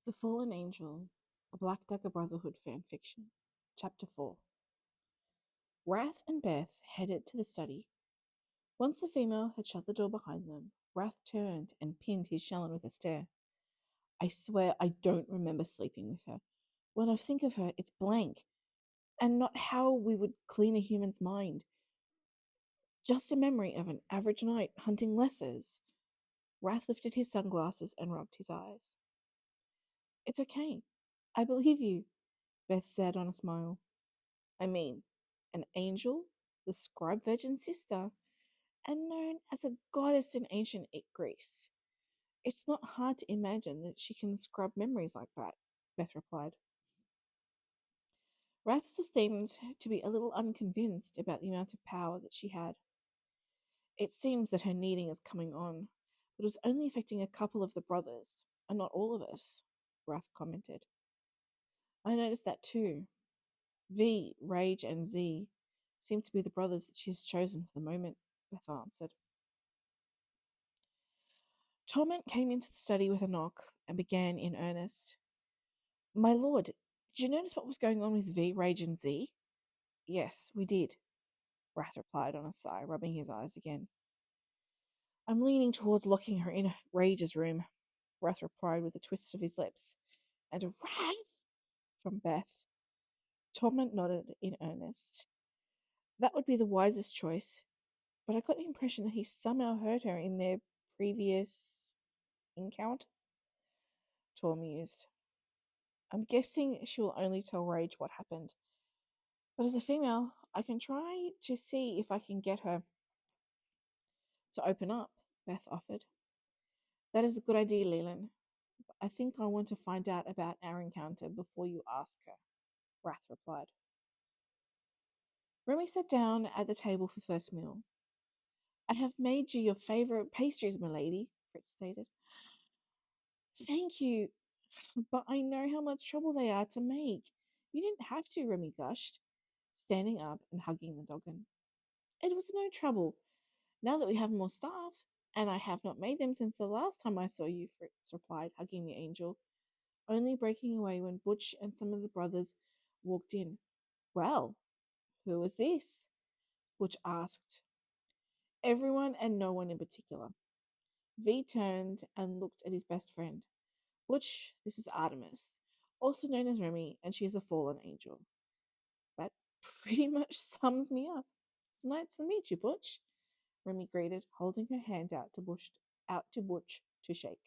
The Fallen Angel, a Black Dagger Brotherhood fanfiction. Chapter 4. Wrath and Beth headed to the study. Once the female had shut the door behind them, Wrath turned and pinned his Shallan with a stare. I swear I don't remember sleeping with her. When I think of her, it's blank, and not how we would clean a human's mind. Just a memory of an average night hunting lessers. Wrath lifted his sunglasses and rubbed his eyes. It's okay. I believe you, Beth said on a smile. I mean, an angel, the scribe virgin's sister, and known as a goddess in ancient Greece. It's not hard to imagine that she can scrub memories like that, Beth replied. Wrath still seemed to be a little unconvinced about the amount of power that she had. It seems that her needing is coming on, but it was only affecting a couple of the brothers, and not all of us, Wrath commented. I noticed that too. V, Rage, and Z seem to be the brothers that she has chosen for the moment, Beth answered. Torment came into the study with a knock and began in earnest. My lord, did you notice what was going on with V, Rage, and Z? Yes, we did, Wrath replied on a sigh, rubbing his eyes again. I'm leaning towards locking her in Rage's room, Wrath replied with a twist of his lips. And a Wrath? From Beth. Torment nodded in earnest. That would be the wisest choice, but I got the impression that he somehow hurt her in their previous encounter. Tor mused. I'm guessing she will only tell Rage what happened. But as a female, I can try to see if I can get her to open up, Beth offered. That is a good idea, Leland. But I think I want to find out about our encounter before you ask her, Wrath replied. Remy sat down at the table for first meal. I have made you your favourite pastries, milady, Fritz stated. Thank you, but I know how much trouble they are to make. You didn't have to, Remy gushed, standing up and hugging the doggon. It was no trouble. Now that we have more staff, and I have not made them since the last time I saw you, Fritz replied, hugging the angel, only breaking away when Butch and some of the brothers walked in. Well, who was this? Butch asked. Everyone and no one in particular. V turned and looked at his best friend. Butch, this is Artemis, also known as Remy, and she is a fallen angel. That pretty much sums me up. It's nice to meet you, Butch, Remy greeted, holding her hand out to Butch to shake.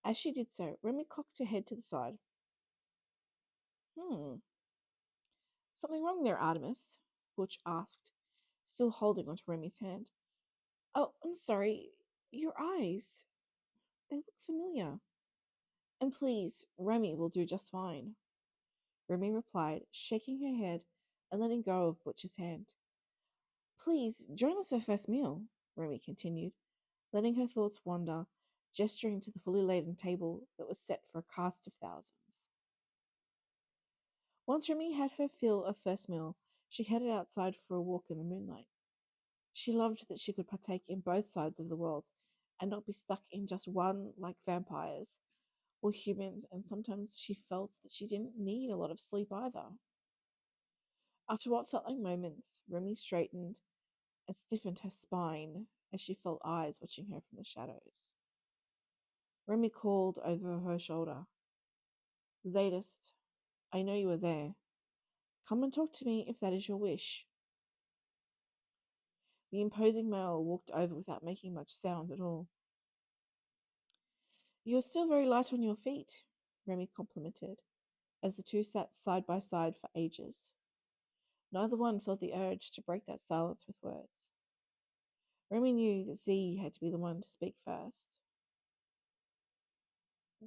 As she did so, Remy cocked her head to the side. Something wrong there, Artemis? Butch asked, still holding onto Remy's hand. Oh, I'm sorry. Your eyes. They look familiar. And please, Remy will do just fine, Remy replied, shaking her head and letting go of Butch's hand. Please, join us for first meal, Remy continued, letting her thoughts wander, gesturing to the fully laden table that was set for a cast of thousands. Once Remy had her fill of first meal, she headed outside for a walk in the moonlight. She loved that she could partake in both sides of the world and not be stuck in just one like vampires or humans, and sometimes she felt that she didn't need a lot of sleep either. After what felt like moments, Remy straightened and stiffened her spine as she felt eyes watching her from the shadows. Remy called over her shoulder. Zadist, I know you are there. Come and talk to me if that is your wish. The imposing male walked over without making much sound at all. You are still very light on your feet, Remy complimented, as the two sat side by side for ages. Neither one felt the urge to break that silence with words. Remy knew that Z had to be the one to speak first.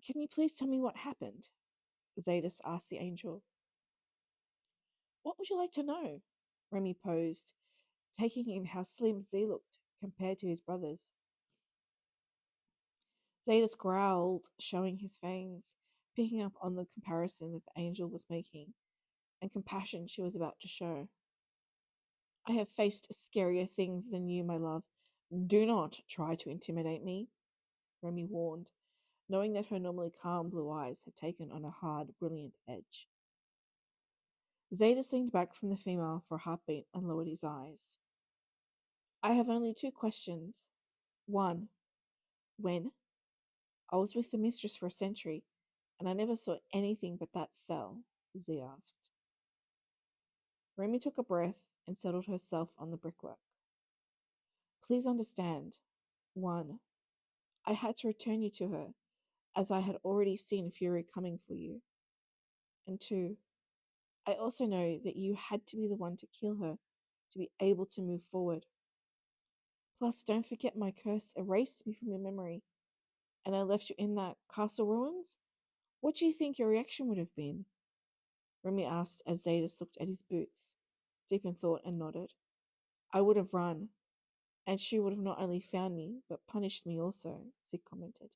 Can you please tell me what happened? Zadis asked the angel. What would you like to know? Remy posed, taking in how slim Z looked compared to his brothers. Zadis growled, showing his fangs, picking up on the comparison that the angel was making, and compassion she was about to show. I have faced scarier things than you, my love. Do not try to intimidate me, Remy warned, knowing that her normally calm blue eyes had taken on a hard, brilliant edge. Zeta leaned back from the female for a heartbeat and lowered his eyes. I have only two questions. One, when? I was with the mistress for a century, and I never saw anything but that cell, Z asked. Remy took a breath and settled herself on the brickwork. Please understand. One, I had to return you to her, as I had already seen Fury coming for you. And two, I also know that you had to be the one to kill her to be able to move forward. Plus, don't forget my curse erased me from your memory, and I left you in that castle ruins? What do you think your reaction would have been? Remy asked as Zadis looked at his boots, deep in thought, and nodded. I would have run, and she would have not only found me, but punished me also, Zig commented.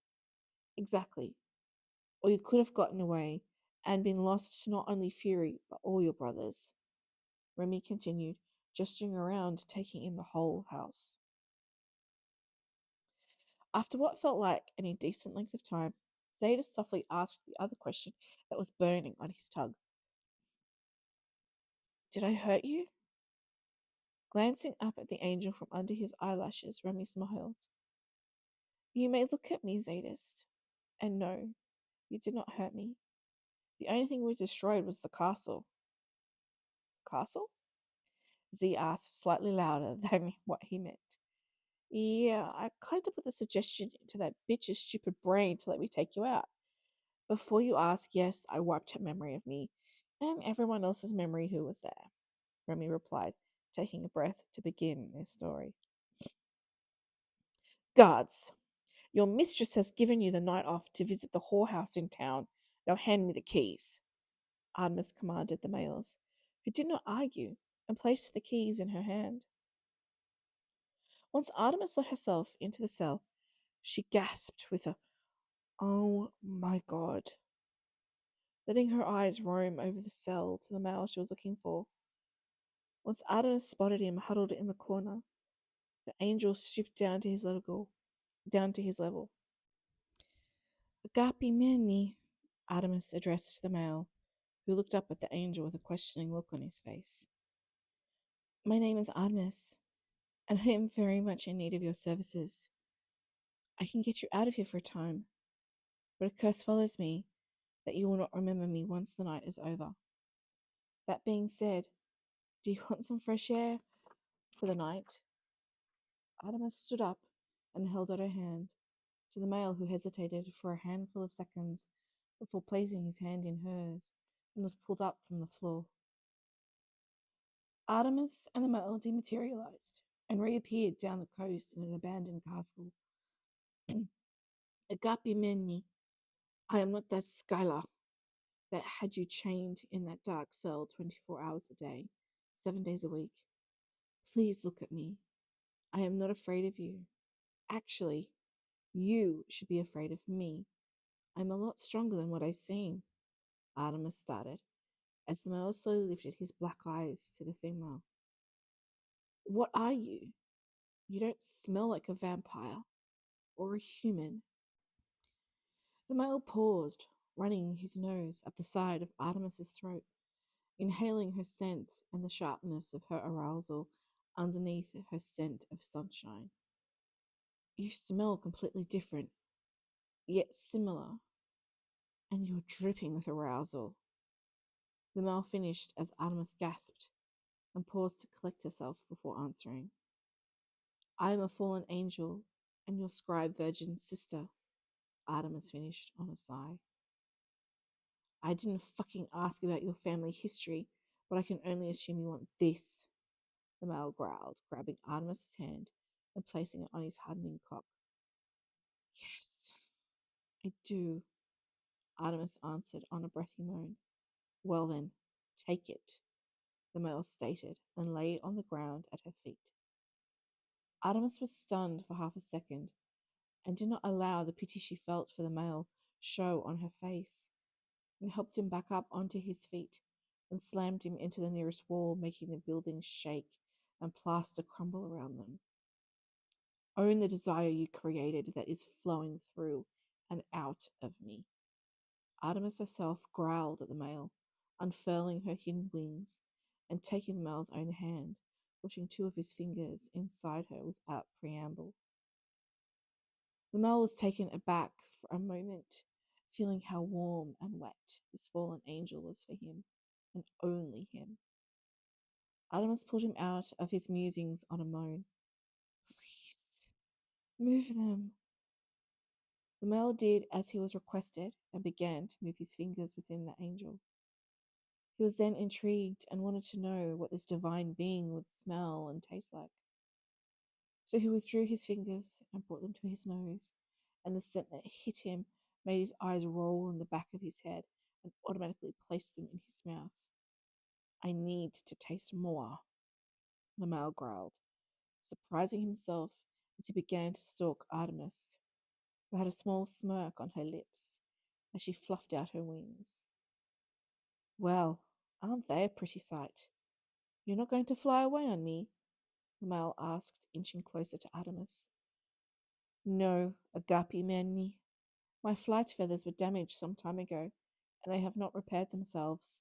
Exactly. Or you could have gotten away and been lost to not only Fury, but all your brothers. Remy continued, gesturing around, taking in the whole house. After what felt like an indecent length of time, Zeta softly asked the other question that was burning on his tongue. Did I hurt you? Glancing up at the angel from under his eyelashes, Remy smiled. You may look at me, Zadist, and no, you did not hurt me. The only thing we destroyed was the castle. Castle? Z asked slightly louder than what he meant. Yeah, I kind of put the suggestion into that bitch's stupid brain to let me take you out. Before you ask, yes, I wiped her memory of me, and everyone else's memory who was there, Remy replied, taking a breath to begin their story. Guards, your mistress has given you the night off to visit the whorehouse in town. Now hand me the keys, Artemis commanded the males, who did not argue, and placed the keys in her hand. Once Artemis let herself into the cell, she gasped with a, "Oh my God," letting her eyes roam over the cell to the male she was looking for. Once Artemis spotted him huddled in the corner, the angel stooped down to his level. Agape Meni, Artemis addressed the male, who looked up at the angel with a questioning look on his face. My name is Artemis, and I am very much in need of your services. I can get you out of here for a time, but a curse follows me that you will not remember me once the night is over. That being said, do you want some fresh air for the night? Artemis stood up and held out her hand to the male, who hesitated for a handful of seconds before placing his hand in hers and was pulled up from the floor. Artemis and the male dematerialized and reappeared down the coast in an abandoned castle. Agape Meni, I am not that Skylar that had you chained in that dark cell 24 hours a day, 7 days a week. Please look at me. I am not afraid of you. Actually, you should be afraid of me. I'm a lot stronger than what I seem, Artemis started, as the male slowly lifted his black eyes to the female. What are you? You don't smell like a vampire or a human. The male paused, running his nose up the side of Artemis's throat, inhaling her scent and the sharpness of her arousal underneath her scent of sunshine. You smell completely different, yet similar, and you're dripping with arousal. The male finished as Artemis gasped and paused to collect herself before answering. I am a fallen angel and your scribe virgin's sister, Artemis finished on a sigh. I didn't fucking ask about your family history, but I can only assume you want this, the male growled, grabbing Artemis's hand and placing it on his hardening cock. Yes, I do, Artemis answered on a breathy moan. Well then, take it, the male stated, and lay on the ground at her feet. Artemis was stunned for half a second, and did not allow the pity she felt for the male show on her face, and helped him back up onto his feet, and slammed him into the nearest wall, making the buildings shake and plaster crumble around them. Own the desire you created that is flowing through and out of me. Artemis herself growled at the male, unfurling her hidden wings and taking the male's own hand, pushing two of his fingers inside her without preamble. The male was taken aback for a moment, feeling how warm and wet this fallen angel was for him, and only him. Artemis pulled him out of his musings on a moan. Please, move them. The male did as he was requested and began to move his fingers within the angel. He was then intrigued and wanted to know what this divine being would smell and taste like. So he withdrew his fingers and brought them to his nose, and the scent that hit him made his eyes roll in the back of his head and automatically placed them in his mouth. I need to taste more, the male growled, surprising himself as he began to stalk Artemis, who had a small smirk on her lips as she fluffed out her wings. Well, aren't they a pretty sight? You're not going to fly away on me? The male asked, inching closer to Artemis. No, MDNI. My flight feathers were damaged some time ago, and they have not repaired themselves,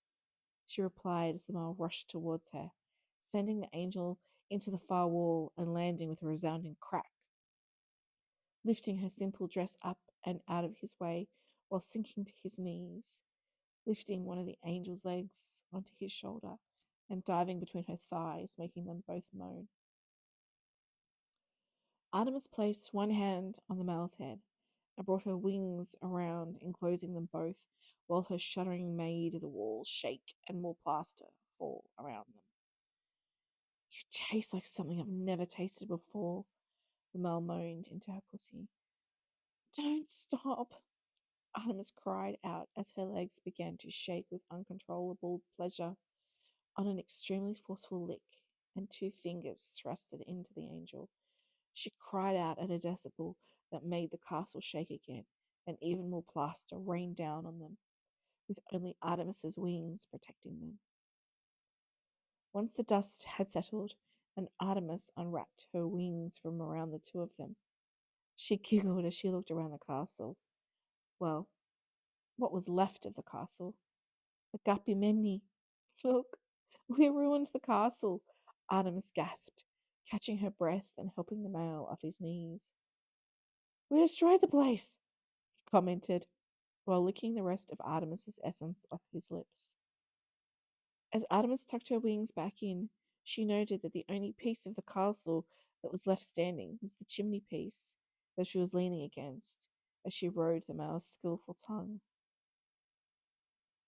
she replied as the male rushed towards her, sending the angel into the far wall and landing with a resounding crack, lifting her simple dress up and out of his way while sinking to his knees, lifting one of the angel's legs onto his shoulder and diving between her thighs, making them both moan. Artemis placed one hand on the male's head and brought her wings around, enclosing them both, while her shuddering made the walls shake and more plaster fall around them. You taste like something I've never tasted before, the male moaned into her pussy. Don't stop, Artemis cried out as her legs began to shake with uncontrollable pleasure on an extremely forceful lick, and two fingers thrusted into the angel. She cried out at a decibel that made the castle shake again, and even more plaster rained down on them, with only Artemis's wings protecting them. Once the dust had settled, and Artemis unwrapped her wings from around the two of them, she giggled as she looked around the castle. Well, what was left of the castle. MDNI. Look, we ruined the castle, Artemis gasped, catching her breath and helping the male off his knees. We destroyed the place, he commented, while licking the rest of Artemis's essence off his lips. As Artemis tucked her wings back in, she noted that the only piece of the castle that was left standing was the chimney piece that she was leaning against as she rode the male's skillful tongue.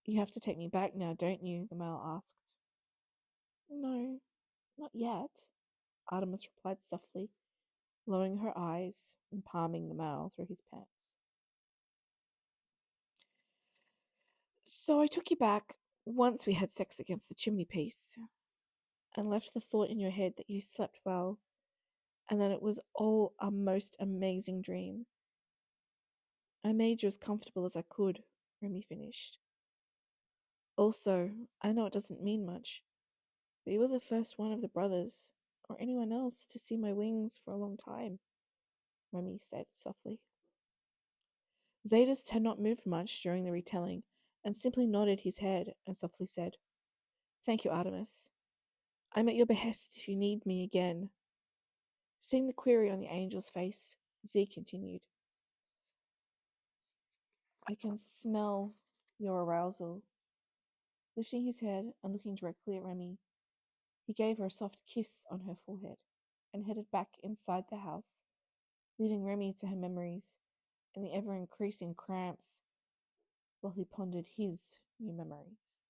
You have to take me back now, don't you? The male asked. No, not yet, Artemis replied softly, lowering her eyes and palming the male through his pants. So I took you back once we had sex against the chimney piece, and left the thought in your head that you slept well, and that it was all a most amazing dream. I made you as comfortable as I could, Remy finished. Also, I know it doesn't mean much, but you were the first one of the brothers, or anyone else, to see my wings for a long time, Remy said softly. Zadist had not moved much during the retelling, and simply nodded his head and softly said, Thank you, Artemis. I'm at your behest if you need me again. Seeing the query on the angel's face, Z continued, I can smell your arousal. Lifting his head and looking directly at Remy, he gave her a soft kiss on her forehead and headed back inside the house, leaving Remy to her memories and the ever-increasing cramps while he pondered his new memories.